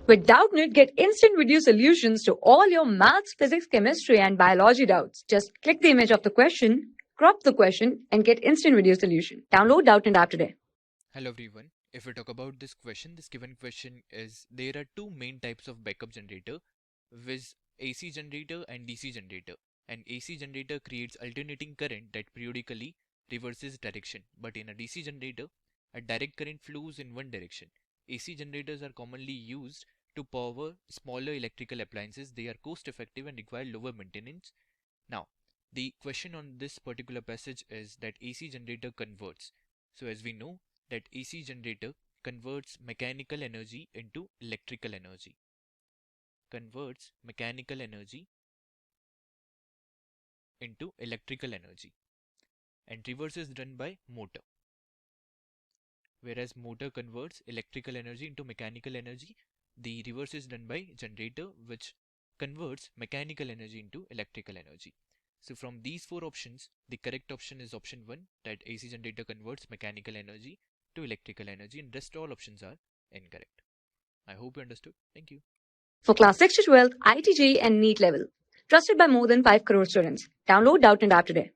With Doubtnut, get instant video solutions to all your maths, physics, chemistry, and biology doubts. Just click the image of the question, crop the question, and get instant video solution. Download Doubtnut app today. Hello everyone. If we talk about this question, this given question is there are two main types of backup generator, viz AC generator and DC generator. An AC generator creates alternating current that periodically reverses direction, but in a DC generator, a direct current flows in one direction. AC generators are commonly used to power smaller electrical appliances. They are cost effective and require lower maintenance. Now, the question on this particular passage is that AC generator converts. So as we know, that AC generator converts mechanical energy into electrical energy. Converts mechanical energy into electrical energy. And reverse is done by motor. Whereas motor converts electrical energy into mechanical energy, the reverse is done by generator, which converts mechanical energy into electrical energy. So from these four options, the correct option is option 1, that AC generator converts mechanical energy to electrical energy, and rest all options are incorrect. I hope you understood. Thank you. For class 6 to 12, IIT JEE and NEET level. Trusted by more than 5 crore students. Download Doubtnut app today.